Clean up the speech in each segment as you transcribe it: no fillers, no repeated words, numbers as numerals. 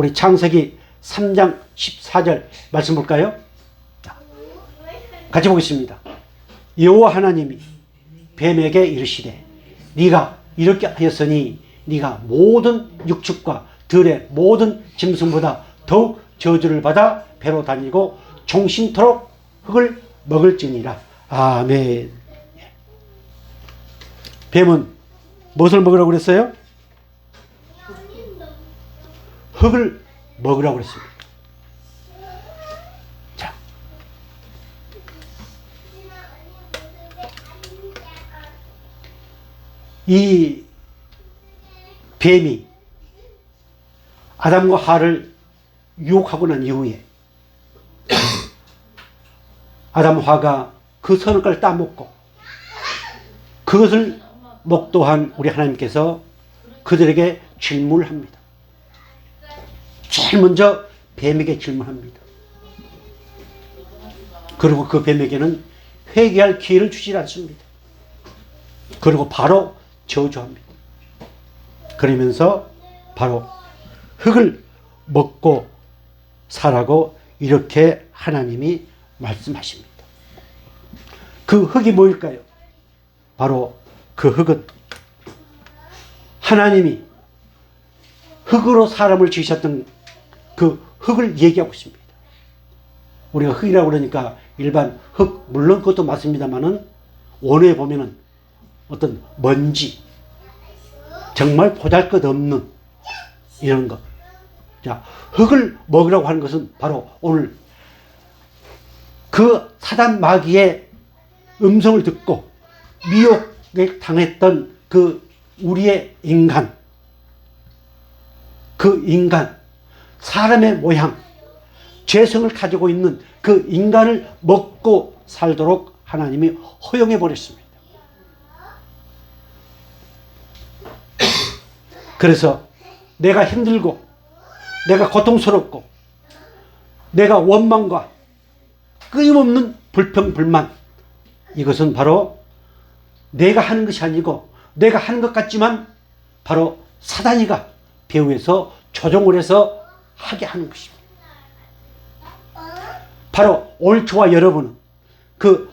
우리 창세기 3장 14절 말씀 볼까요? 같이 보겠습니다. 여호와 하나님이 뱀에게 이르시되 네가 이렇게 하였으니 네가 모든 육축과 들의 모든 짐승보다 더욱 저주를 받아 배로 다니고 종신토록 흙을 먹을지니라. 아멘. 뱀은 무엇을 먹으라고 그랬어요? 흙을 먹으라고 그랬습니다. 자, 이 뱀이 아담과 하와를 유혹하고 난 이후에 아담 하와가 그 선악과를 따먹고 그것을 목도한 우리 하나님께서 그들에게 질문을 합니다. 제일 먼저 뱀에게 질문합니다. 그리고 그 뱀에게는 회개할 기회를 주지 않습니다. 그리고 바로 저주합니다. 그러면서 바로 흙을 먹고 살라고 이렇게 하나님이 말씀하십니다. 그 흙이 뭐일까요? 바로 그 흙은 하나님이 흙으로 사람을 지으셨던 그 흙을 얘기하고 있습니다. 우리가 흙이라고 그러니까 일반 흙, 물론 그것도 맞습니다만은 원어에 보면은 어떤 먼지, 정말 보잘것없는 이런 것. 자, 흙을 먹으라고 하는 것은 바로 오늘 그 사단 마귀의 음성을 듣고 미혹에 당했던 그 우리의 인간, 그 인간, 사람의 모양, 죄성을 가지고 있는 그 인간을 먹고 살도록 하나님이 허용해 버렸습니다. 그래서 내가 힘들고 내가 고통스럽고 내가 원망과 끊임없는 불평, 불만, 이것은 바로 내가 하는 것이 아니고 내가 하는 것 같지만 바로 사단이가 배후에서 조종을 해서 하게 하는 것입니다. 바로 오늘 저와 여러분은 그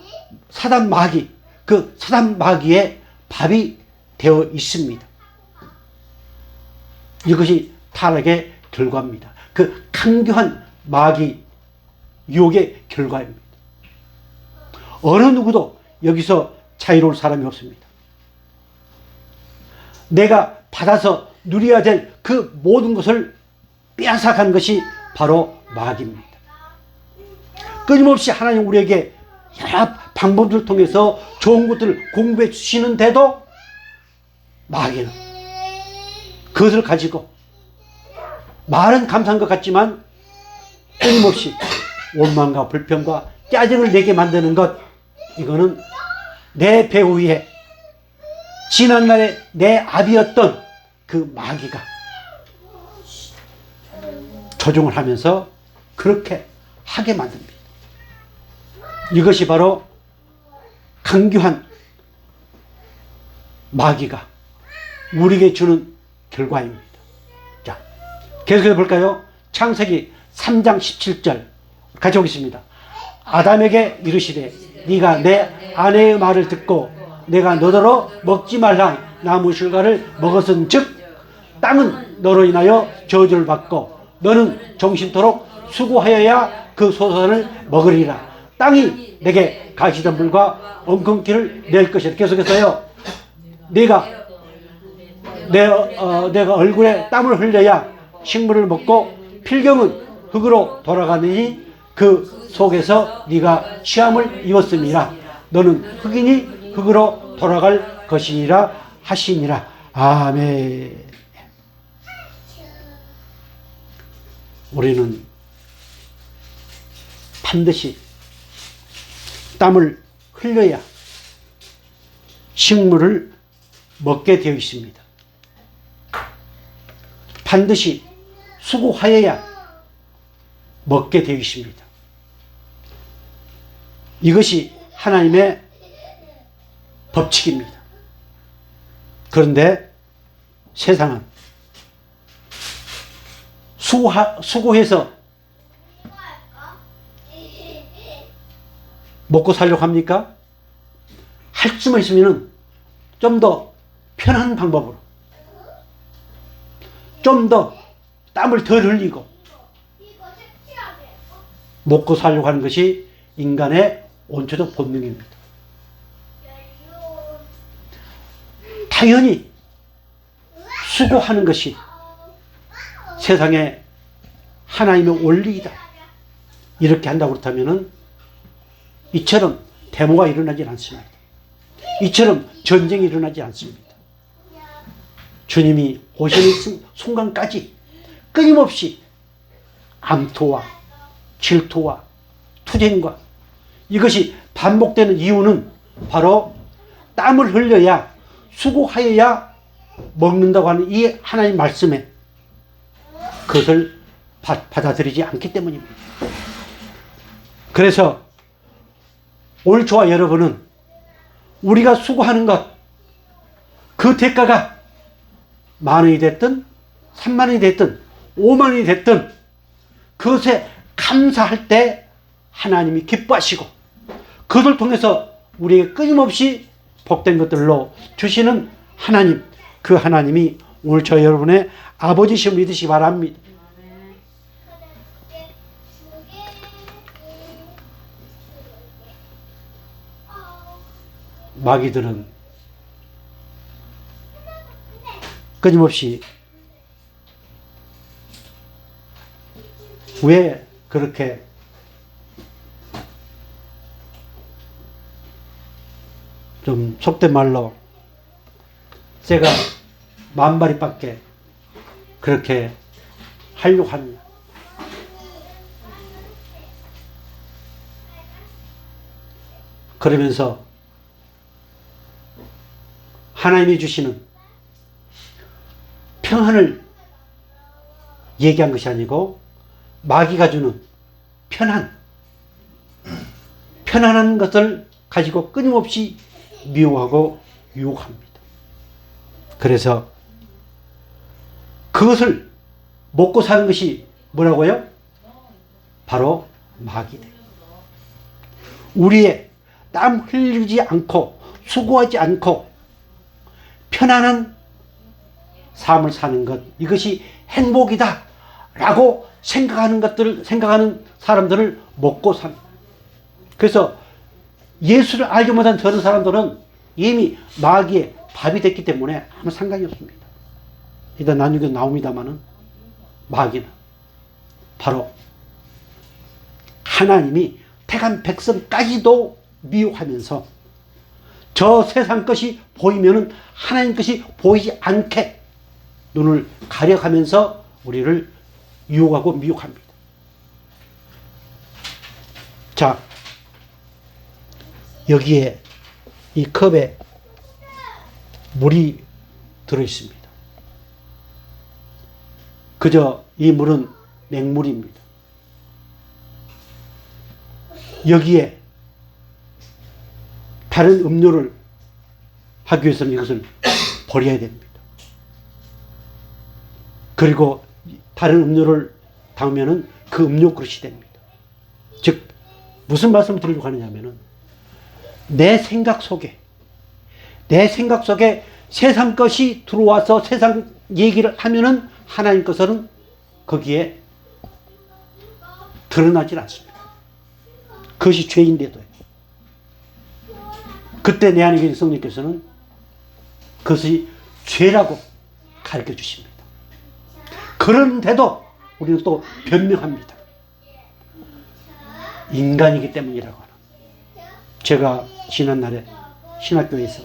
사단 마귀, 그 사단 마귀의 밥이 되어 있습니다. 이것이 타락의 결과입니다. 그 강교한 마귀 유혹의 결과입니다. 어느 누구도 여기서 자유로울 사람이 없습니다. 내가 받아서 누려야 될 그 모든 것을 빼앗아간 것이 바로 마귀입니다. 끊임없이 하나님 우리에게 여러 방법들을 통해서 좋은 것들을 공부해 주시는데도 마귀는 그것을 가지고 말은 감사한 것 같지만 끊임없이 원망과 불평과 짜증을 내게 만드는 것, 이거는 내 배후에 지난날에 내 아비였던 그 마귀가 조종을 하면서 그렇게 하게 만듭니다. 이것이 바로 강교한 마귀가 우리에게 주는 결과입니다. 자, 계속해서 볼까요? 창세기 3장 17절 같이 보겠습니다. 아담에게 이르시되 네가 내 아내의 말을 듣고 내가 너더러 먹지 말라 나무 실과를 먹었은 즉 땅은 너로 인하여 저주를 받고 너는 종신토록 수고하여야 그 소산을 먹으리라. 땅이 내게 가시덤불과 엉겅퀴를 낼 것이라. 계속해서요. 내가 얼굴에 땀을 흘려야 식물을 먹고 필경은 흙으로 돌아가느니 그 속에서 네가 시험을 입었음이라. 너는 흙이니 흙으로 돌아갈 것이니라 하시니라. 아멘. 우리는 반드시 땀을 흘려야 식물을 먹게 되어 있습니다. 반드시 수고하여야 먹게 되어 있습니다. 이것이 하나님의 법칙입니다. 그런데 세상은 수고해서 먹고 살려고 합니까? 할 수만 있으면 좀 더 편한 방법으로, 좀 더 땀을 덜 흘리고 먹고 살려고 하는 것이 인간의 원초적 본능입니다. 당연히 수고하는 것이 세상에 하나님의 원리이다, 이렇게 한다고 그렇다면 이처럼 데모가 일어나지 않습니다. 이처럼 전쟁이 일어나지 않습니다. 주님이 오시는 순간까지 끊임없이 암투와 질투와 투쟁과 이것이 반복되는 이유는 바로 땀을 흘려야, 수고하여야 먹는다고 하는 이 하나님 말씀에 그것을 받아들이지 않기 때문입니다. 그래서 오늘 저와 여러분은 우리가 수고하는 것, 그 대가가 10,000원이 됐든 30,000원이 됐든 50,000원이 됐든 그것에 감사할 때 하나님이 기뻐하시고 그것을 통해서 우리에게 끊임없이 복된 것들로 주시는 하나님, 그 하나님이 오늘 저 여러분의 아버지심을 믿으시기 바랍니다. 마귀들은 끊임없이 왜 그렇게 좀 속된 말로 새가 10,000마리밖에 그렇게 하려고 하느냐. 그러면서 하나님이 주시는 평안을 얘기한 것이 아니고 마귀가 주는 편안한 것을 가지고 끊임없이 미워하고 유혹합니다. 그래서 그것을 먹고 사는 것이 뭐라고요? 바로 마귀들. 우리의 땀 흘리지 않고 수고하지 않고 편안한 삶을 사는 것, 이것이 행복이다 라고 생각하는 사람들을 먹고 삽니다. 그래서 예수를 알지 못한 저런 사람들은 이미 마귀의 밥이 됐기 때문에 아무 상관이 없습니다. 일단 나중에 나옵니다마는 마귀는 바로 하나님이 택한 백성까지도 미워하면서 저 세상 것이 보이면은 하나님 것이 보이지 않게 눈을 가려가면서 우리를 유혹하고 미혹합니다. 자, 여기에 이 컵에 물이 들어있습니다. 그저 이 물은 맹물입니다. 여기에 다른 음료를 하기 위해서는 이것을 버려야 됩니다. 그리고 다른 음료를 담으면 그 음료 그릇이 됩니다. 즉 무슨 말씀을 드리려고 하느냐면은 내 생각 속에 세상 것이 들어와서 세상 얘기를 하면은 하나님 것은 거기에 드러나질 않습니다. 그것이 죄인데도요. 그때 내 안에 계신 성령께서는 그것이 죄라고 가르쳐 주십니다. 그런데도 우리는 또 변명합니다. 인간이기 때문이라고 하는. 제가 지난날에 신학교에서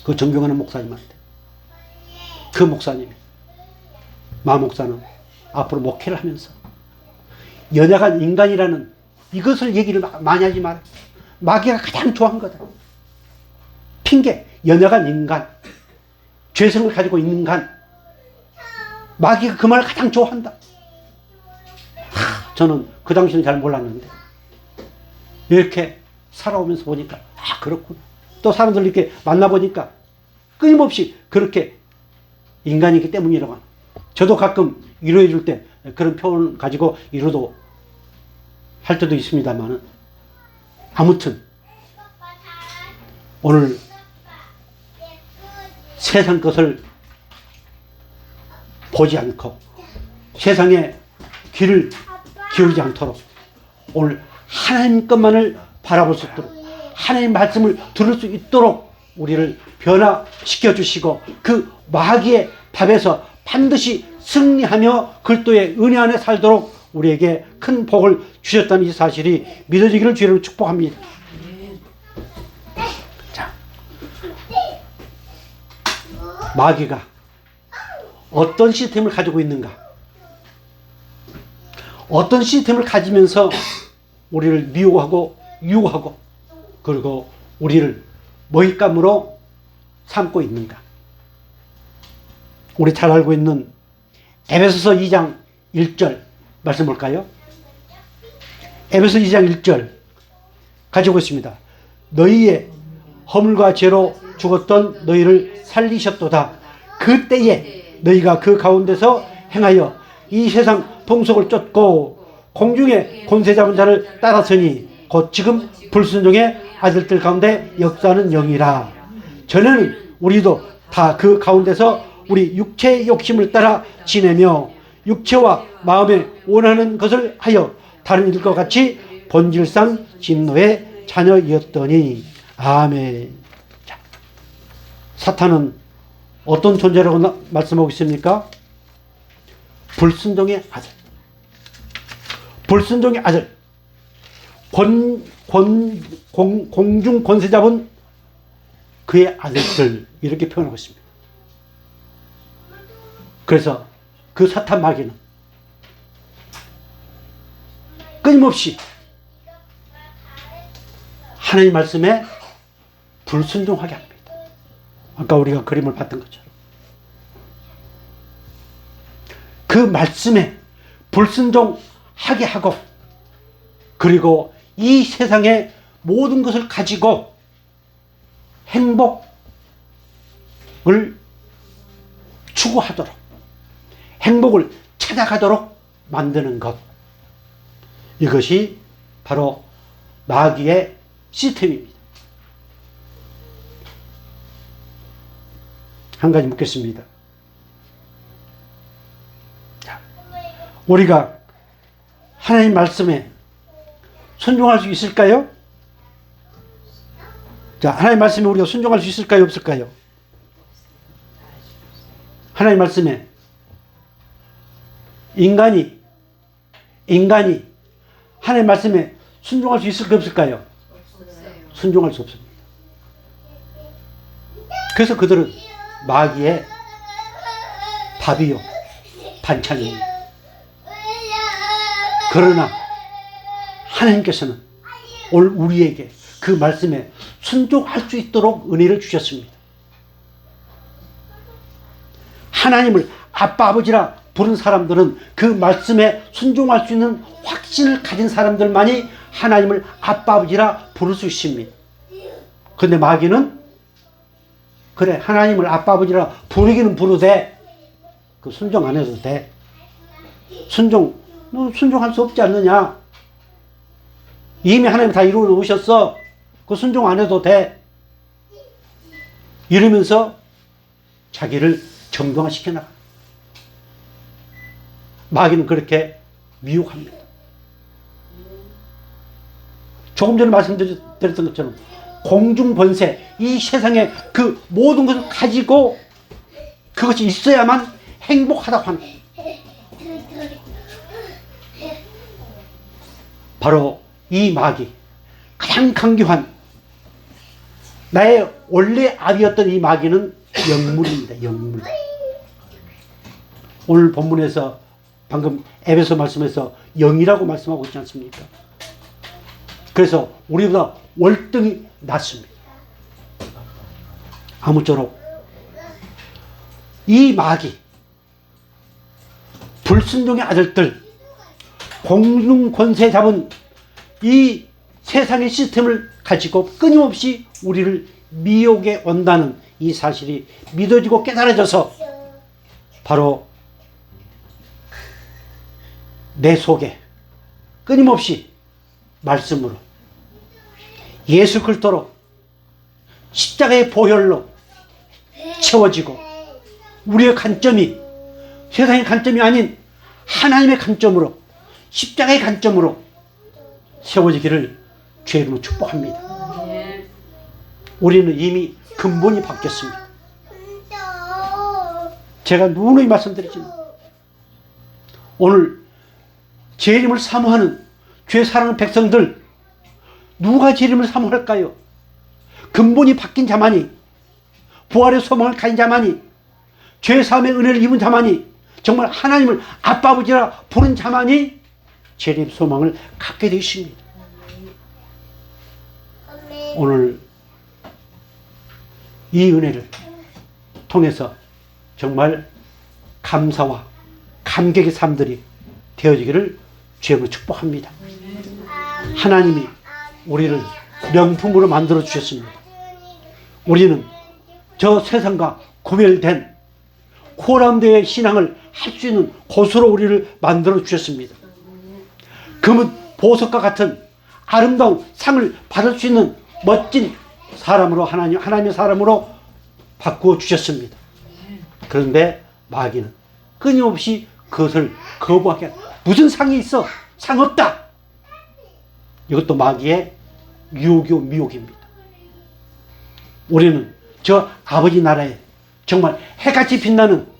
그 존경하는 목사님한테, 그 목사님이, 마 목사는 앞으로 목회를 하면서 연약한 인간이라는 이것을 얘기를 많이 하지 마라. 마귀가 가장 좋아한 거다. 핑계, 연약한 인간, 죄성을 가지고 있는 인간, 마귀가 그 말을 가장 좋아한다. 저는 그 당시는 잘 몰랐는데 이렇게 살아오면서 보니까 그렇구나. 또 사람들 이렇게 만나보니까 끊임없이 그렇게 인간이기 때문이라고 하는. 저도 가끔 위로해 줄 때 그런 표현 가지고 위로도 할 때도 있습니다만, 아무튼 오늘 세상 것을 보지 않고 세상에 귀를 기울이지 않도록 오늘 하나님 것만을 바라볼 수 있도록, 하나님 말씀을 들을 수 있도록 우리를 변화시켜 주시고, 그 마귀의 답에서 반드시 승리하며 그리스도의 은혜 안에 살도록 우리에게 큰 복을 주셨다는 이 사실이 믿어지기를 주로 축복합니다. 자, 마귀가 어떤 시스템을 가지고 있는가? 어떤 시스템을 가지면서 우리를 미혹하고 유혹하고 그리고 우리를 먹잇감으로 삼고 있는가? 우리 잘 알고 있는 에베소서 2장 1절 말씀 볼까요? 에베소 2장 1절 가지고 있습니다. 너희의 허물과 죄로 죽었던 너희를 살리셨도다. 그때에 너희가 그 가운데서 행하여 이 세상 풍속을 쫓고 공중의 권세 잡은 자를 따랐으니 곧 지금 불순종의 아들들 가운데 역사하는 영이라. 전에는 우리도 다 그 가운데서 우리 육체의 욕심을 따라 지내며 육체와 마음에 원하는 것을 하여 다른 일과 같이 본질상 진노의 자녀이었더니. 아멘. 자, 사탄은 어떤 존재라고 말씀하고 있습니까? 불순종의 아들. 불순종의 아들. 공중 권세 잡은 그의 아들들, 이렇게 표현하고 있습니다. 그래서 그 사탄 마귀는 끊임없이 하나님 말씀에 불순종하게 합니다. 아까 우리가 그림을 봤던 것처럼 그 말씀에 불순종하게 하고, 그리고 이 세상의 모든 것을 가지고 행복을 추구하도록, 행복을 찾아가도록 만드는 것, 이것이 바로 마귀의 시스템입니다. 한 가지 묻겠습니다. 자, 우리가 하나님 말씀에 순종할 수 있을까요? 자, 하나님 말씀에 우리가 순종할 수 있을까요? 없을까요? 하나님 말씀에 인간이 하나님 말씀에 순종할 수 있을까요? 없을까요? 순종할 수 없습니다. 그래서 그들은 마귀의 밥이요, 반찬입니다. 그러나 하나님께서는 오늘 우리에게 그 말씀에 순종할 수 있도록 은혜를 주셨습니다. 하나님을 아빠 아버지라 부른 사람들은 그 말씀에 순종할 수 있는 확신을 가진 사람들만이 하나님을 아빠 아버지라 부를 수 있습니다. 그런데 마귀는 그래, 하나님을 아빠 아버지라 부르기는 부르되 그 순종 안 해도 돼. 너 순종할 수 없지 않느냐? 이미 하나님 다 이루어 놓으셨어. 그 순종 안 해도 돼. 이러면서 자기를 정당화시켜 나가. 마귀는 그렇게 미혹합니다. 조금 전에 말씀드렸던 것처럼 공중 권세, 이 세상에 그 모든 것을 가지고 그것이 있어야만 행복하다고 하는 거예요. 바로 이 마귀, 가장 강교한 나의 원래 아비였던 이 마귀는 영물입니다. 영물. 오늘 본문에서 방금 에베소 말씀에서 영이라고 말씀하고 있지 않습니까? 그래서 우리보다 월등히 낮습니다. 아무쪼록 이 마귀, 불순종의 아들들, 공중 권세 잡은 이 세상의 시스템을 가지고 끊임없이 우리를 미혹에 온다는 이 사실이 믿어지고 깨달아져서 바로 내 속에 끊임없이 말씀으로 예수 그리스도로 십자가의 보혈로 채워지고 우리의 관점이 세상의 관점이 아닌 하나님의 관점으로 십자가의 관점으로 세워지기를 주의 이름으로 축복합니다. 우리는 이미 근본이 바뀌었습니다. 제가 누누이 말씀드리지만 오늘 제 이름을 사모하는 주의 사랑하는 백성들, 누가 제 이름을 사모할까요? 근본이 바뀐 자만이, 부활의 소망을 가진 자만이, 죄 사함의 은혜를 입은 자만이, 정말 하나님을 아빠 아버지라 부른 자만이 제 이름 소망을 갖게 되어 있습니다. 오늘 이 은혜를 통해서 정말 감사와 감격의 삶들이 되어지기를 주님으로 축복합니다. 하나님이 우리를 명품으로 만들어 주셨습니다. 우리는 저 세상과 구별된 코람대의 신앙을 할 수 있는 곳으로 우리를 만들어 주셨습니다. 금은 보석과 같은 아름다운 상을 받을 수 있는 멋진 사람으로 하나님의 사람으로 바꾸어 주셨습니다. 그런데 마귀는 끊임없이 그것을 거부하게 합니다. 무슨 상이 있어? 상 없다. 이것도 마귀의 유혹이요 미혹입니다. 우리는 저 아버지 나라에 정말 해같이 빛나는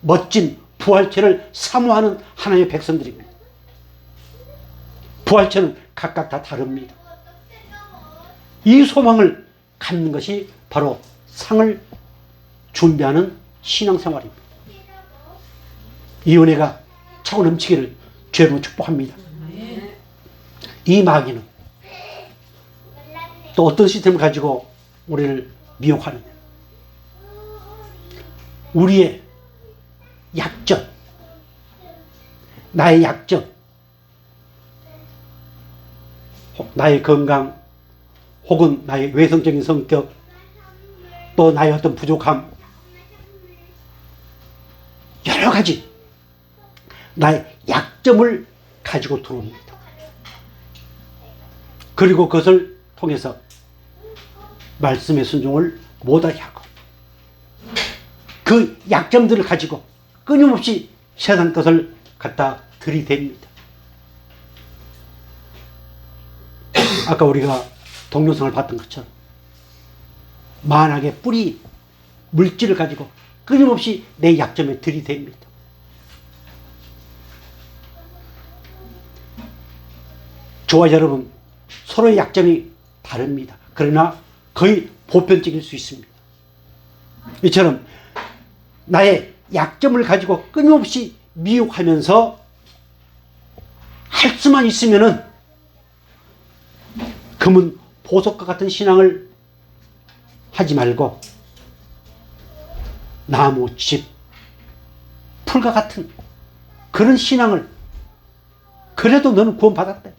멋진 부활체를 사모하는 하나님의 백성들입니다. 부활체는 각각 다 다릅니다. 이 소망을 갖는 것이 바로 상을 준비하는 신앙생활입니다. 이 은혜가 차고 넘치기를 주님으로 축복합니다. 이 마귀는 또 어떤 시스템을 가지고 우리를 미혹하느냐? 우리의 약점, 나의 약점, 나의 건강, 혹은 나의 외성적인 성격, 또 나의 어떤 부족함, 여러 가지 나의 약점을 가지고 들어옵니다. 그리고 그것을 통해서 말씀의 순종을 못하게 하고 그 약점들을 가지고 끊임없이 세상 것을 갖다 들이댑니다. 아까 우리가 동영상을 봤던 것처럼 만악의 뿌리 물질을 가지고 끊임없이 내 약점에 들이댑니다. 저와 여러분 서로의 약점이 다릅니다. 그러나 거의 보편적일 수 있습니다. 이처럼 나의 약점을 가지고 끊임없이 미혹하면서 할 수만 있으면은 금은 보석과 같은 신앙을 하지 말고 나무, 집, 풀과 같은 그런 신앙을, 그래도 너는 구원받았대.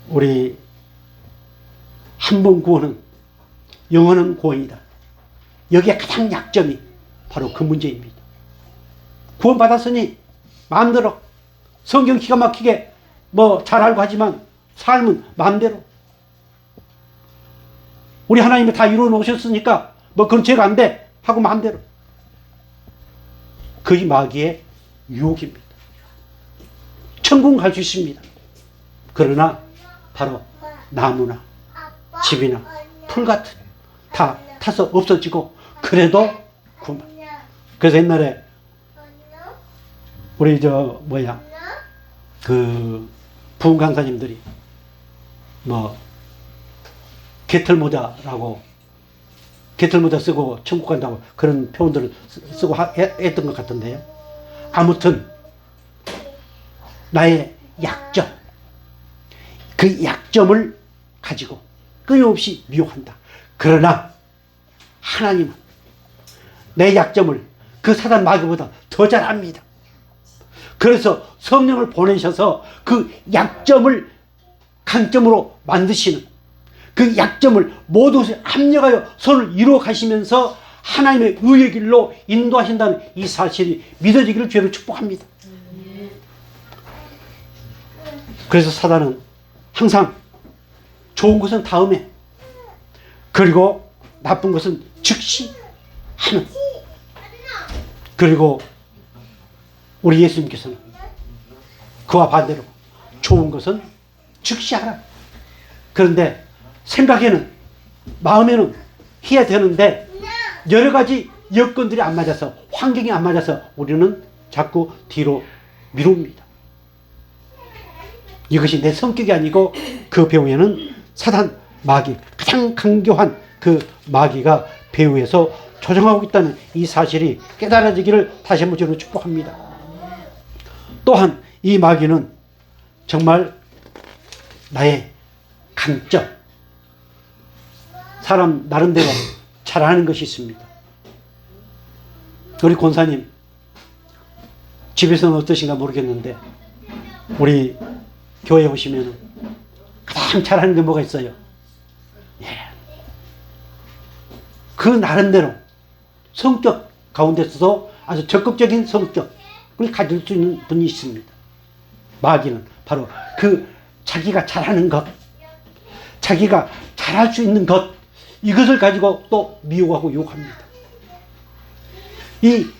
우리 한 번 구원은 영원한 구원이다. 여기에 가장 약점이 바로 그 문제입니다. 구원받았으니 마음대로 성경 기가 막히게 잘 알고 하지만 삶은 마음대로. 우리 하나님이 다 이루어 놓으셨으니까 그런 죄가 안 돼 하고 마음대로. 그게 마귀의 유혹입니다. 천국은 갈 수 있습니다. 그러나 바로 나무나 집이나 풀 같은 다 타서 없어지고 그래도 구원. 그래서 옛날에 우리 그 부흥 강사님들이 개털모자라고 개털모자 쓰고 천국 간다고 그런 표현들을 쓰고 했던 것 같은데요. 아무튼 나의 약점, 그 약점을 가지고 끊임없이 미혹한다. 그러나 하나님은 내 약점을 그 사단 마귀보다 더 잘 압니다. 그래서 성령을 보내셔서 그 약점을 강점으로 만드시는, 그 약점을 모두 합력하여 선을 이루어 가시면서 하나님의 의의 길로 인도하신다는 이 사실이 믿어지기를 주로 축복합니다. 그래서 사단은 항상 좋은 것은 다음에, 그리고 나쁜 것은 즉시 하는, 그리고 우리 예수님께서는 그와 반대로 좋은 것은 즉시 하라. 그런데 생각에는, 마음에는 해야 되는데 여러 가지 여건들이 안 맞아서, 환경이 안 맞아서 우리는 자꾸 뒤로 미룹니다. 이것이 내 성격이 아니고 그 배후에는 사단, 마귀, 가장 강교한 그 마귀가 배후에서 조종하고 있다는 이 사실이 깨달아지기를 다시 한번 저는 축복합니다. 또한 이 마귀는 정말 나의 강점, 사람 나름대로 잘하는 것이 있습니다. 우리 권사님 집에서는 어떠신가 모르겠는데 우리 교회 오시면 가장 잘하는 게 뭐가 있어요? 예. 그 나름대로 성격 가운데서도 아주 적극적인 성격을 가질 수 있는 분이 있습니다. 마귀는 바로 그 자기가 잘하는 것, 자기가 잘할 수 있는 것, 이것을 가지고 또 미혹하고 유혹합니다. 이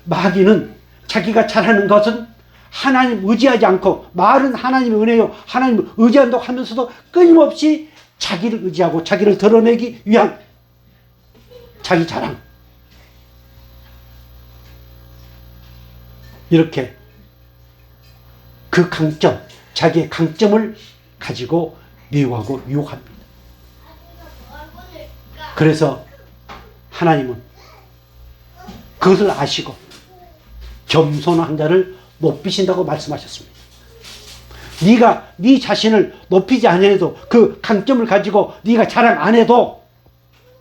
마귀는 자기가 잘하는 것은 하나님 의지하지 않고, 말은 하나님의 은혜요, 하나님을 의지한다고 하면서도 끊임없이 자기를 의지하고 자기를 드러내기 위한 자기 자랑, 이렇게 그 강점, 자기의 강점을 가지고 미워하고 유혹합니다. 그래서 하나님은 그것을 아시고 겸손한 자를 높이신다고 말씀하셨습니다. 네가 네 자신을 높이지 않아도, 그 강점을 가지고 네가 자랑 안 해도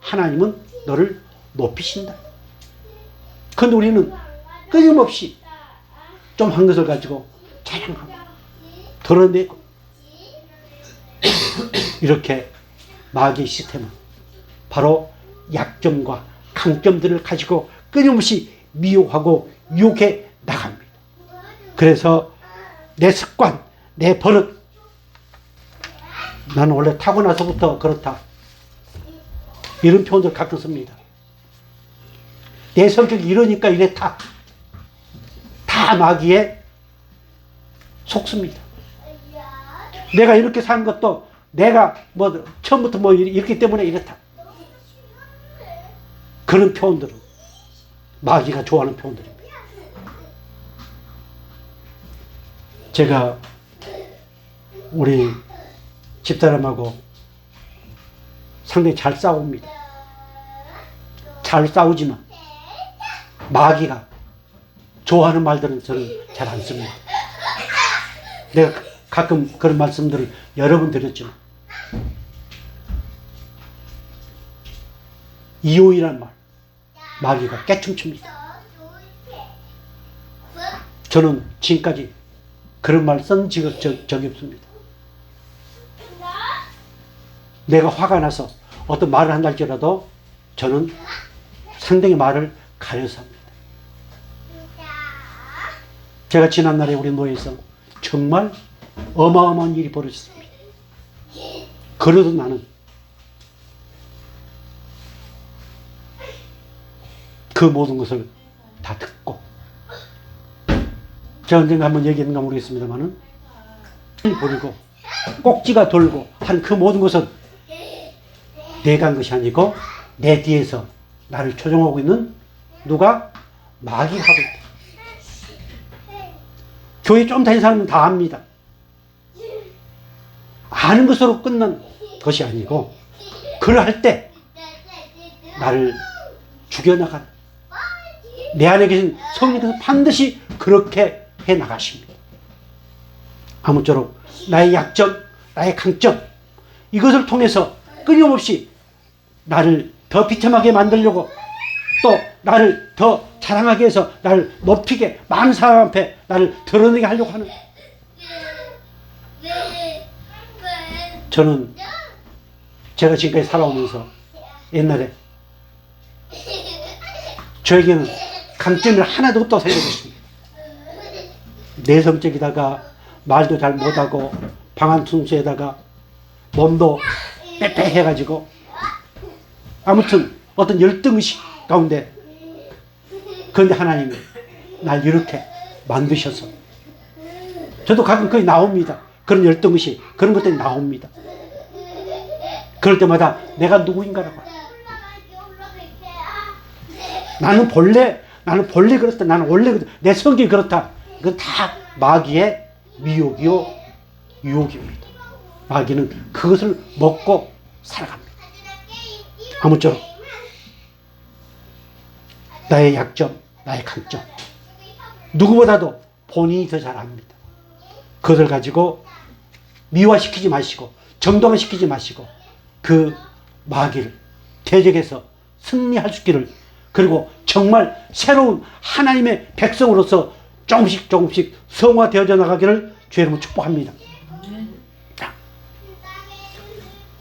하나님은 너를 높이신다. 그런데 우리는 끊임없이 좀 한 것을 가지고 자랑하고 드러내고, 이렇게 마귀의 시스템은 바로 약점과 강점들을 가지고 끊임없이 미혹하고 유혹해 나갑니다. 그래서 내 습관, 내 버릇, 나는 원래 타고나서부터 그렇다, 이런 표현들 가끔 씁니다. 내 성격이 이러니까 이랬다. 다 마귀에 속습니다. 내가 이렇게 사는 것도 내가 뭐 처음부터 뭐 이렇기 때문에 이렇다. 그런 표현들은 마귀가 좋아하는 표현들입니다. 제가 우리 집사람하고 상당히 잘 싸웁니다. 잘 싸우지만 마귀가 좋아하는 말들은 저는 잘 안 씁니다. 내가 가끔 그런 말씀들을 여러 번 드렸지만, 이혼이라는 말, 마귀가 깨춤춥니다. 저는 지금까지 그런 말 쓴 적이 없습니다. 내가 화가 나서 어떤 말을 한다 할지라도 저는 상대의 말을 가려서 합니다. 제가 지난날에 우리 노예에서 정말 어마어마한 일이 벌어졌습니다. 그래도 나는 그 모든 것을 다 듣고, 제가 언젠가 한번 얘기했는가 모르겠습니다만은, 버리고 꼭지가 돌고 한 그 모든 것은 내가 한 것이 아니고 내 뒤에서 나를 조종하고 있는 누가? 마귀가 하고 있다. 교회 좀 다닌 사람은 다 압니다. 아는 것으로 끝난 것이 아니고, 그걸 할 때 나를 죽여나가는, 내 안에 계신 성령께서 반드시 그렇게 해 나가십니다. 아무쪼록 나의 약점, 나의 강점, 이것을 통해서 끊임없이 나를 더 비참하게 만들려고, 또 나를 더 자랑하게 해서 나를 높이게, 많은 사람 앞에 나를 드러내게 하려고 하는, 저는 제가 지금까지 살아오면서 옛날에 저에게는 강점이 하나도 없다고 생각했습니다. 내성적이다가 말도 잘 못하고 방한순수에다가 몸도 빼빼해가지고 아무튼 어떤 열등의식 가운데, 그런데 하나님이 날 이렇게 만드셔서, 저도 가끔 거의 나옵니다. 그런 열등의식, 그런 것들이 나옵니다. 그럴 때마다 내가 누구인가라고. 나는 본래 그렇다. 나는 원래 그렇다. 내 성격이 그렇다. 이건 다 마귀의 미혹이요 유혹입니다. 마귀는 그것을 먹고 살아갑니다. 아무쪼록 나의 약점, 나의 강점, 누구보다도 본인이 더 잘 압니다. 그것을 가지고 미화시키지 마시고 정당화시키지 마시고 그 마귀를 대적해서 승리할 수 있기를, 그리고 정말 새로운 하나님의 백성으로서 조금씩 성화되어져 나가기를 주의 이름으로 축복합니다.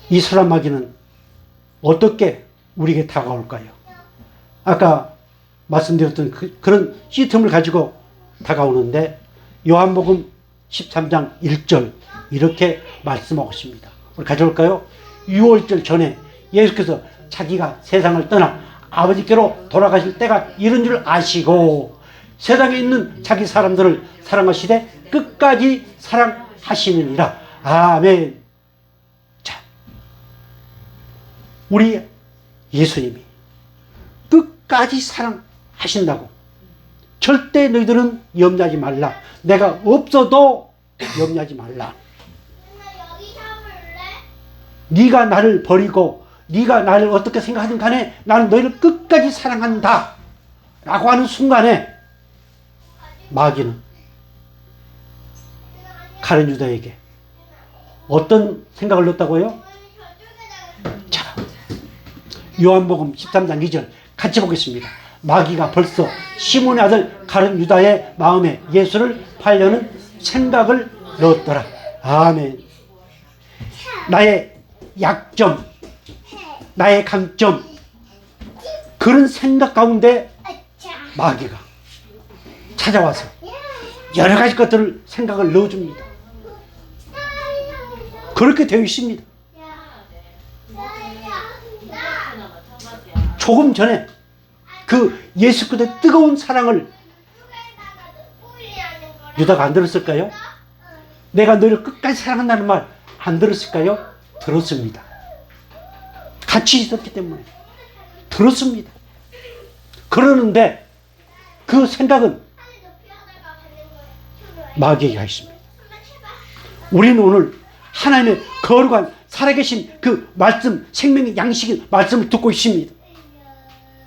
이 사람 마귀는 어떻게 우리에게 다가올까요? 아까 말씀드렸던 그런 시스템을 가지고 다가오는데, 요한복음 13장 1절 이렇게 말씀하고 있습니다. 우리 가져올까요? 6월절 전에 예수께서 자기가 세상을 떠나 아버지께로 돌아가실 때가 이른 줄 아시고 세상에 있는 자기 사람들을 사랑하시되 끝까지 사랑하시느니라. 아멘. 자, 우리 예수님이 끝까지 사랑하신다고. 절대 너희들은 염려하지 말라. 내가 없어도 염려하지 말라. 네가 나를 버리고 네가 나를 어떻게 생각하든 간에 나는 너희를 끝까지 사랑한다 라고 하는 순간에 마귀는 가룟 유다에게 어떤 생각을 넣었다고요? 자, 요한복음 13장 2절 같이 보겠습니다. 마귀가 벌써 시몬의 아들 가룟 유다의 마음에 예수를 팔려는 생각을 넣었더라. 아멘. 나의 약점, 나의 강점, 그런 생각 가운데 마귀가 찾아와서 여러 가지 것들을 생각을 넣어줍니다. 그렇게 되어 있습니다. 조금 전에 그 예수 그리스도의 뜨거운 사랑을 유다가 안 들었을까요? 내가 너를 끝까지 사랑한다는 말 안 들었을까요? 들었습니다. 같이 있었기 때문에 들었습니다. 그러는데 그 생각은 마귀에게 있습니다. 우리는 오늘 하나님의 거룩한 살아계신 그 말씀, 생명의 양식의 말씀을 듣고 있습니다.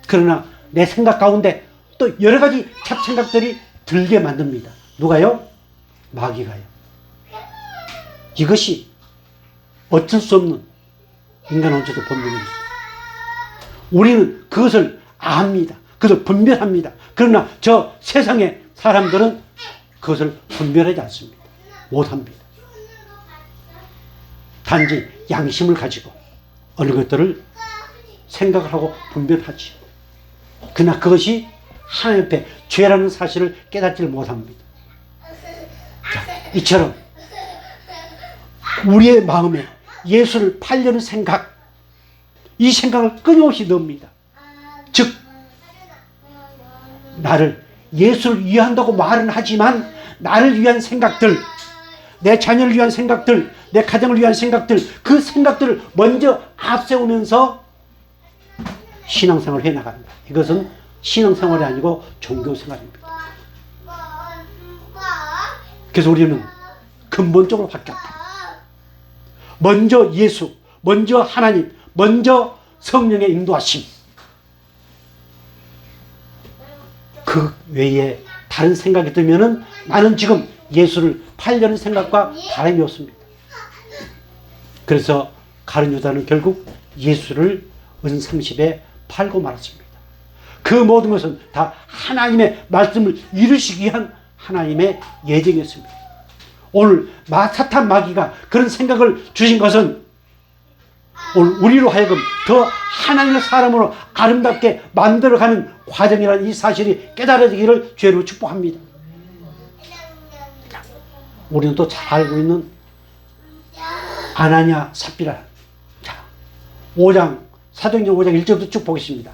그러나 내 생각 가운데 또 여러 가지 잡생각들이 들게 만듭니다. 누가요? 마귀가요. 이것이 어쩔 수 없는 인간 원초도 본능입니다. 우리는 그것을 압니다. 그것을 분별합니다. 그러나 저 세상의 사람들은 그것을 분별하지 않습니다. 못합니다. 단지 양심을 가지고 어느 것들을 생각을 하고 분별하지. 그러나 그것이 하나님 앞에 죄라는 사실을 깨닫지를 못합니다. 자, 이처럼 우리의 마음에 예수를 팔려는 생각, 이 생각을 끊임없이 넣습니다. 즉 나를 예수를 위한다고 말은 하지만 나를 위한 생각들, 내 자녀를 위한 생각들, 내 가정을 위한 생각들, 그 생각들을 먼저 앞세우면서 신앙생활을 해나간다. 이것은 신앙생활이 아니고 종교생활입니다. 그래서 우리는 근본적으로 바뀌었다. 먼저 예수, 먼저 하나님, 먼저 성령의 인도하심. 그 외에 다른 생각이 들면은 나는 지금 예수를 팔려는 생각과 다름이 없습니다. 그래서 가룟 유다는 결국 예수를 은 30에 팔고 말았습니다. 그 모든 것은 다 하나님의 말씀을 이루시기 위한 하나님의 예정이었습니다. 오늘 사탄 마귀가 그런 생각을 주신 것은 오늘 우리로 하여금 더 하나님의 사람으로 아름답게 만들어가는 과정이라는 이 사실이 깨달아지기를 주로 축복합니다. 우리는 또 잘 알고 있는 아나니아 삽비라. 자, 5장 사도행전 5장 1절부터 쭉 보겠습니다.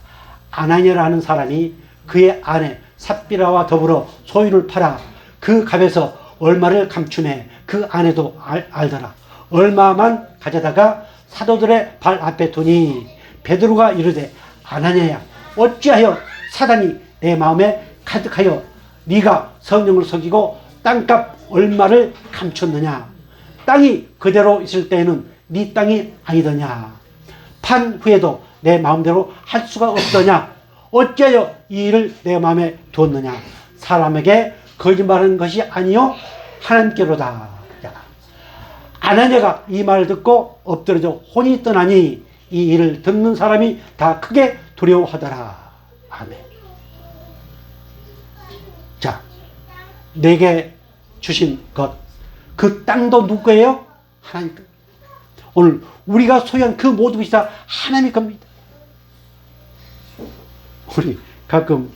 아나니아라는 사람이 그의 아내 삽비라와 더불어 소유를 팔아 그 값에서 얼마를 감추매 그 아내도 알더라. 얼마만 가져다가 사도들의 발 앞에 두니 베드로가 이르되 아나니아야 어찌하여 사단이 내 마음에 가득하여 네가 성령을 속이고 땅값 얼마를 감췄느냐. 땅이 그대로 있을 때에는 네 땅이 아니더냐. 판 후에도 내 마음대로 할 수가 없더냐. 어찌하여 이 일을 내 마음에 두었느냐. 사람에게 거짓말하는 것이 아니요 하나님께로다. 아나니아가 이 말을 듣고 엎드러져 혼이 떠나니 이 일을 듣는 사람이 다 크게 두려워하더라. 아멘. 자, 내게 주신 것, 그 땅도 누구예요? 하나님 것. 오늘 우리가 소유한 그 모든 것이 다 하나님의 겁니다. 우리 가끔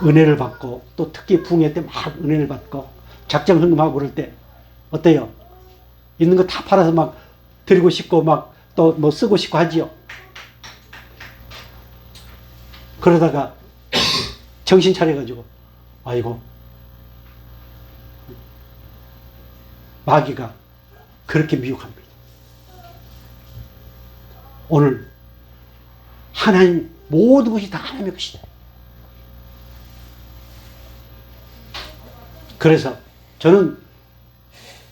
은혜를 받고 또 특히 부흥회 때 막 은혜를 받고 작정 헌금하고 그럴 때 어때요? 있는 거 다 팔아서 막 드리고 싶고 막 또 뭐 쓰고 싶고 하지요. 그러다가 정신 차려가지고 아이고 마귀가 그렇게 미혹합니다. 오늘 하나님 모든 것이 다 하나님의 것이다. 그래서 저는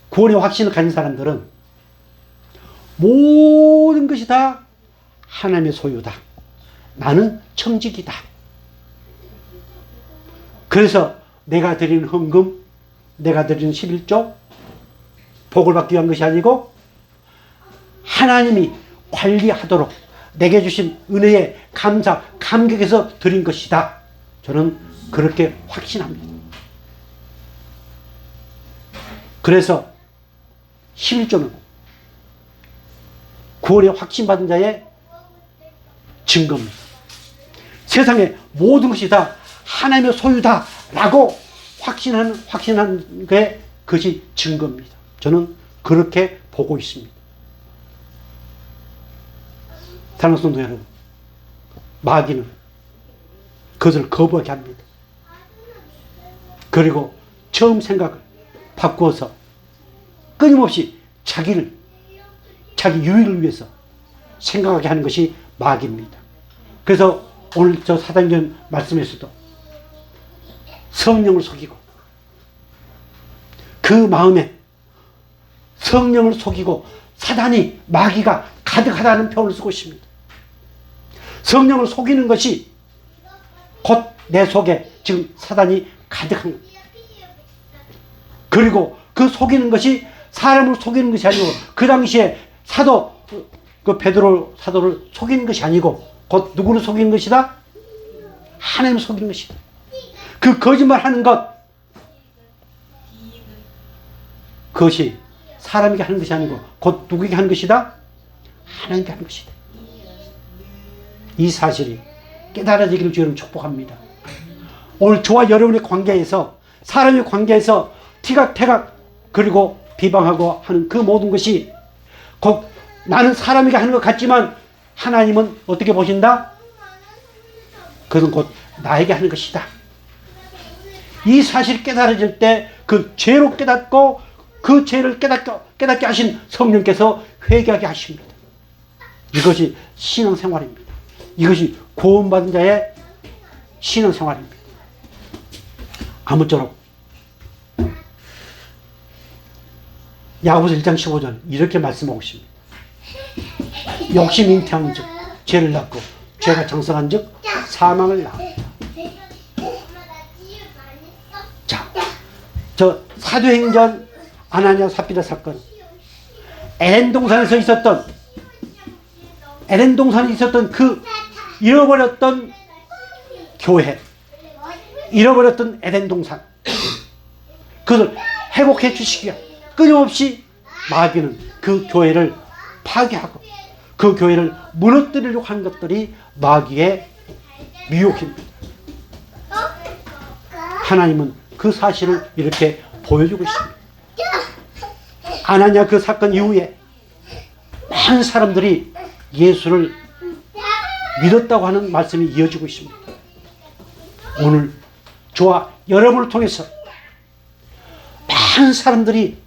구원의 확신을 가진 사람들은 모든 것이 다 하나님의 소유다. 나는 청직이다. 그래서 내가 드리는 헌금, 내가 드리는 11조, 복을 받기 위한 것이 아니고 하나님이 관리하도록 내게 주신 은혜에 감사, 감격해서 드린 것이다. 저는 그렇게 확신합니다. 그래서 11조는 구원의 확신받은 자의 증거입니다. 세상의 모든 것이 다 하나님의 소유다라고 확신하는 게 그것이 증거입니다. 저는 그렇게 보고 있습니다. 사랑하는 성도 여러분, 마귀는 그것을 거부하게 합니다. 그리고 처음 생각을 바꾸어서 끊임없이 자기 유익을 위해서 생각하게 하는 것이 마귀입니다. 그래서 오늘 저 사도행전 말씀에서도 성령을 속이고 그 마음에 성령을 속이고 사단이 마귀가 가득하다는 표현을 쓰고 있습니다. 성령을 속이는 것이 곧 내 속에 지금 사단이 가득한 겁니다. 그리고 그 속이는 것이 사람을 속이는 것이 아니고 그 당시에 그 베드로 사도를 속이는 것이 아니고 곧 누구를 속이는 것이다? 하나님을 속이는 것이다. 그 거짓말하는 것, 그것이 사람에게 하는 것이 아니고 곧 누구에게 하는 것이다? 하나님께 하는 것이다. 이 사실이 깨달아지기를 주님 축복합니다. 오늘 저와 여러분의 관계에서, 사람의 관계에서 티각태각 그리고 비방하고 하는 그 모든 것이 곧 나는 사람에게 하는 것 같지만 하나님은 어떻게 보신다? 그것은 곧 나에게 하는 것이다. 이 사실이 깨달아질 때 그 죄로 깨닫고 그 죄를 깨닫게 하신 성령께서 회개하게 하십니다. 이것이 신앙생활입니다. 이것이 구원받은 자의 신앙생활입니다. 아무쪼록 야고보서 1장 15절 이렇게 말씀하고 있습니다. 욕심 잉태한 즉 죄를 낳고 죄가 장성한 즉 사망을 낳았다. 자, 저 사도행전 아나니아 삽비라 사건, 에덴 동산에 있었던 그 잃어버렸던 교회, 잃어버렸던 에덴 동산, 그것을 회복해 주시기 위해 끊임없이 마귀는 그 교회를 파괴하고 그 교회를 무너뜨리려고 하는 것들이 마귀의 미혹입니다. 하나님은 그 사실을 이렇게 보여주고 있습니다. 아나니아 그 사건 이후에 많은 사람들이 예수를 믿었다고 하는 말씀이 이어지고 있습니다. 오늘 저와 여러분을 통해서 많은 사람들이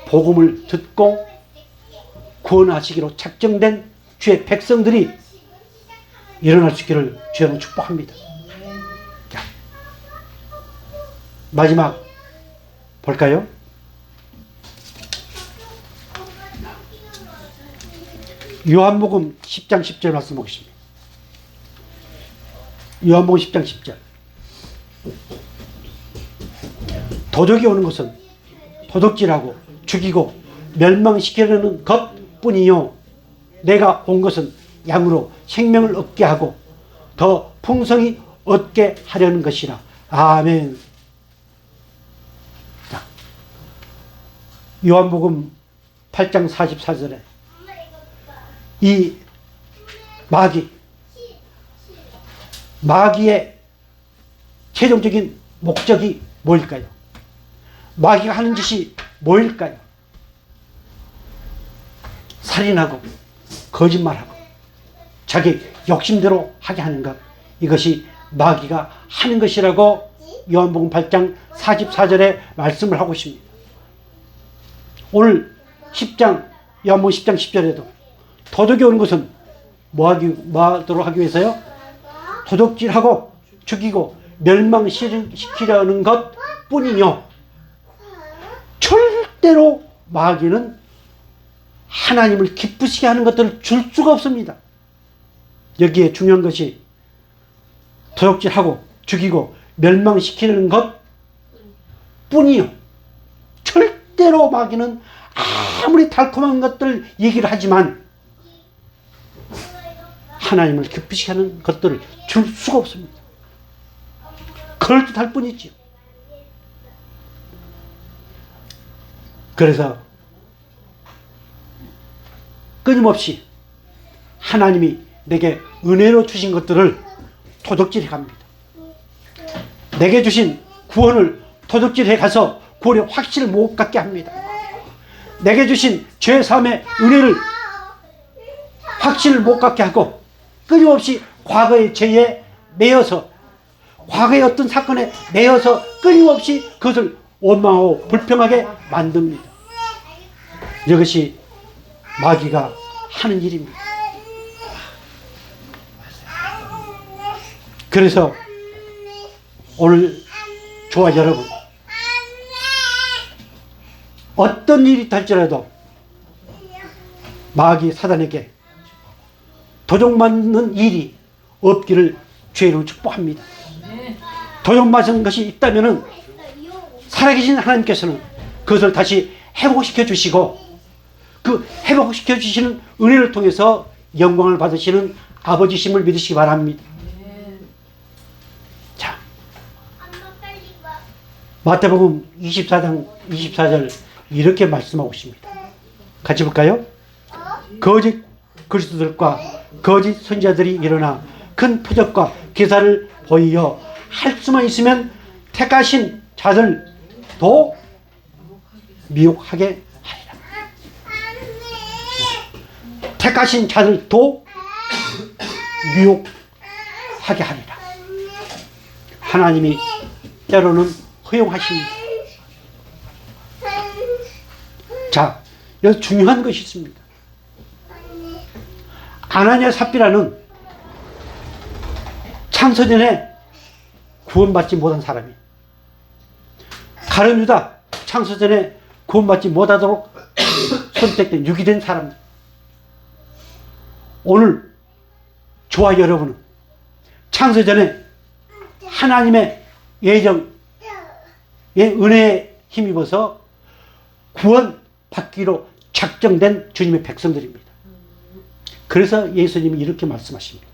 복음을 듣고 구원하시기로 작정된 주의 백성들이 일어날 수 있기를 주여는 축복합니다. 자, 마지막 볼까요? 요한복음 10장 10절 말씀 보겠습니다. 요한복음 10장 10절. 도적이 오는 것은 도둑질하고 죽이고 멸망시키려는 것뿐이요 내가 온 것은 양으로 생명을 얻게 하고 더 풍성히 얻게 하려는 것이라. 아멘. 자, 요한복음 8장 44절에 이 마귀의 최종적인 목적이 뭘까요? 마귀가 하는 짓이 뭘까요? 살인하고 거짓말하고 자기 욕심대로 하게 하는 것, 이것이 마귀가 하는 것이라고 요한복음 8장 44절에 말씀을 하고 있습니다. 오늘 10장 요한복음 10장 10절에도 도둑이 오는 것은 뭐 하도록 하기 위해서요? 도둑질하고 죽이고 멸망시키려는 것 뿐이요 절대로 마귀는 하나님을 기쁘시게 하는 것들을 줄 수가 없습니다. 여기에 중요한 것이 도둑질하고 죽이고 멸망시키는 것 뿐이요 절대로 마귀는 아무리 달콤한 것들 얘기를 하지만 하나님을 기쁘시게 하는 것들을 줄 수가 없습니다. 그럴듯할 뿐이지요. 그래서 끊임없이 하나님이 내게 은혜로 주신 것들을 도둑질해 갑니다. 내게 주신 구원을 도둑질해 가서 구원의 확신을 못 갖게 합니다. 내게 주신 죄사함의 은혜를 확신을 못 갖게 하고 끊임없이 과거의 죄에 매여서 과거의 어떤 사건에 매여서 끊임없이 그것을 원망하고 불평하게 만듭니다. 이것이 마귀가 하는 일입니다. 그래서 오늘 저와 여러분 어떤 일이 될지라도 마귀 사단에게 도둑맞는 일이 없기를 주의 이름으로 축복합니다. 도둑맞은 것이 있다면 살아계신 하나님께서는 그것을 다시 회복시켜 주시고 그 회복시켜 주시는 은혜를 통해서 영광을 받으시는 아버지심을 믿으시기 바랍니다. 자, 마태복음 24장 24절 이렇게 말씀하고 있습니다. 같이 볼까요? 거짓 그리스도들과 거짓 선지자들이 일어나 큰 표적과 기사를 보이어 할 수만 있으면 택하신 자들도 미혹하게 하리라. 택하신 자들도 미혹하게 하리라. 하나님이 때로는 허용하십니다. 자, 여기서 중요한 것이 있습니다. 아나니아 삽비라는 창세전에 구원받지 못한 사람이 가룟 유다 창세전에 구원받지 못하도록 선택된 유기된 사람. 오늘 저와 여러분은 창세전에 하나님의 예정의 은혜에 힘입어서 구원받기로 작정된 주님의 백성들입니다. 그래서 예수님이 이렇게 말씀하십니다.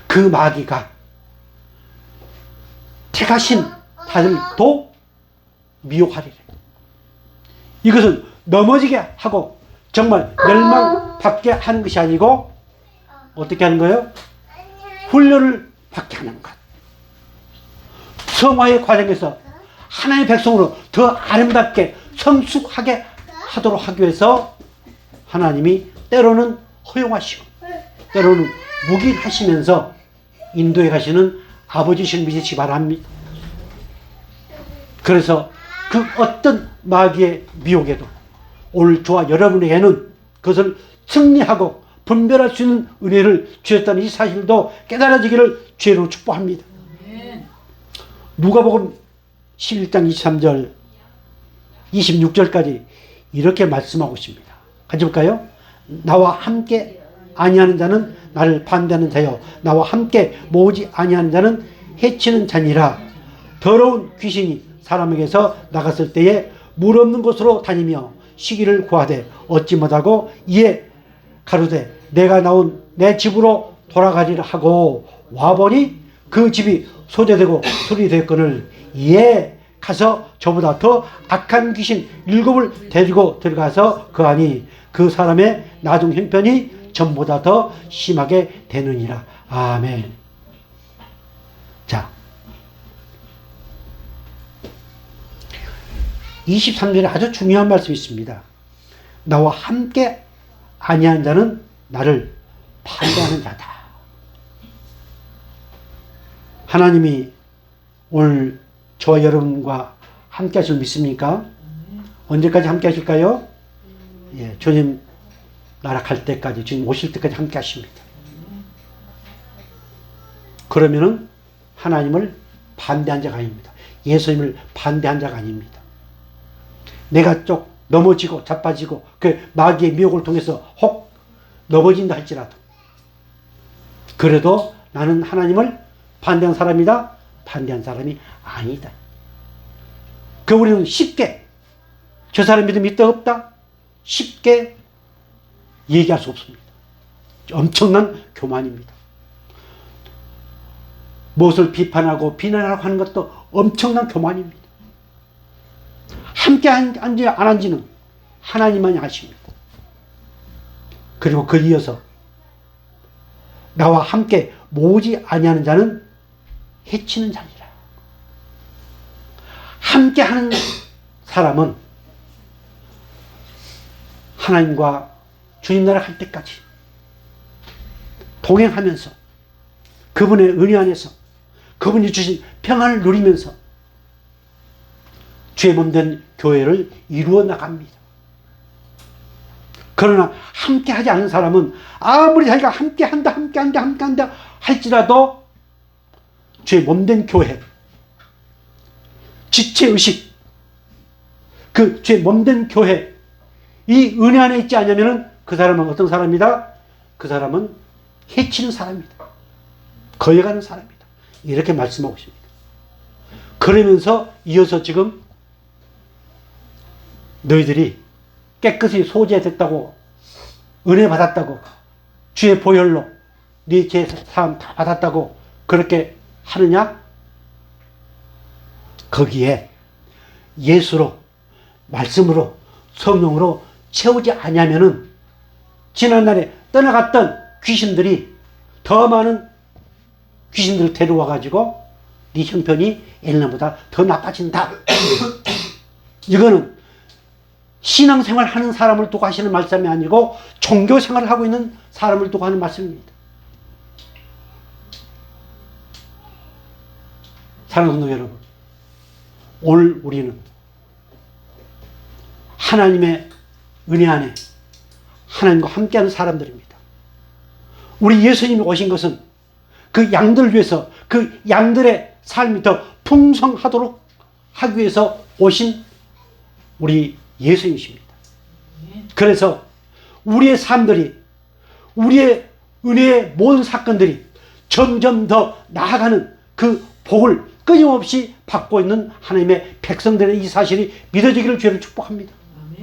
그 마귀가 택하신 자들도 미혹하리라. 이것은 넘어지게 하고 정말 멸망받게 하는 것이 아니고 어떻게 하는 거예요? 훈련을 받게 하는 것. 성화의 과정에서 하나님의 백성으로 더 아름답게 성숙하게 하도록 하기 위해서 하나님이 때로는 허용하시고 때로는 묵인하시면서 인도에 가시는 아버지신 믿으시기 바랍니다. 그래서 그 어떤 마귀의 미혹에도 오늘 저와 여러분에게는 그것을 승리하고 분별할 수 있는 은혜를 주셨다는 이 사실도 깨달아지기를 주의로 축복합니다. 누가복음 11장 23절 26절까지 이렇게 말씀하고 있습니다. 같이 볼까요? 나와 함께 아니하는 자는 나를 반대하는 자요 나와 함께 모으지 아니하는 자는 해치는 자니라. 더러운 귀신이 사람에게서 나갔을 때에 물 없는 곳으로 다니며 쉬기를 구하되 얻지 못하고 이에 가로되 내가 나온 내 집으로 돌아가리라 하고 와보니 그 집이 소재되고 수리되었거늘 이에 가서 저보다 더 악한 귀신 7을 데리고 들어가서 거하니 그 사람의 나중 형편이 전보다 더 심하게 되느니라. 아멘. 자, 23절에 아주 중요한 말씀이 있습니다. 나와 함께 아니한 자는 나를 반대하는 자다. 하나님이 오늘 저와 여러분과 함께 하실 믿습니까? 언제까지 함께 하실까요? 예, 주님 나락할 때까지, 주님 오실 때까지 함께 하십니다. 그러면은 하나님을 반대한 자가 아닙니다. 예수님을 반대한 자가 아닙니다. 내가 쪽 넘어지고 자빠지고 그 마귀의 미혹을 통해서 혹 넘어진다 할지라도 그래도 나는 하나님을 반대한 사람이다? 반대한 사람이 아니다. 그 우리는 쉽게 저 사람 믿음 있다 없다? 쉽게 얘기할 수 없습니다. 엄청난 교만입니다. 무엇을 비판하고 비난하고 하는 것도 엄청난 교만입니다. 함께 한지 안 한지는 하나님만이 아십니다. 그리고 그 이어서 나와 함께 모으지 아니하는 자는 해치는 자니라. 함께 하는 사람은 하나님과 주님 나라 갈 때까지 동행하면서 그분의 은혜 안에서 그분이 주신 평안을 누리면서 주의 몸된 교회를 이루어 나갑니다. 그러나 함께 하지 않은 사람은 아무리 자기가 함께 한다 할지라도 주의 몸된 교회, 지체의식, 그 주의 몸된 교회, 이 은혜 안에 있지 않으면 그 사람은 어떤 사람이다? 그 사람은 해치는 사람이다. 거역하는 사람이다. 이렇게 말씀하고 있습니다. 그러면서 이어서 지금 너희들이 깨끗이 소재됐다고 은혜 받았다고 주의 보혈로 네 죄 사함 다 받았다고 그렇게 하느냐? 거기에 예수로 말씀으로 성령으로 채우지 아니하면은 지난날에 떠나갔던 귀신들이 더 많은 귀신들을 데려와 가지고 네 형편이 옛날보다 더 나빠진다. 이거는 신앙생활 하는 사람을 두고 하시는 말씀이 아니고 종교생활을 하고 있는 사람을 두고 하는 말씀입니다. 사랑하는 성도 여러분, 오늘 우리는 하나님의 은혜 안에 하나님과 함께하는 사람들입니다. 우리 예수님이 오신 것은 그 양들을 위해서 그 양들의 삶이 더 풍성하도록 하기 위해서 오신 우리 예수님이십니다. 그래서 우리의 삶들이 우리의 은혜의 모든 사건들이 점점 더 나아가는 그 복을 끊임없이 받고 있는 하나님의 백성들의 이 사실이 믿어지기를 주를 축복합니다.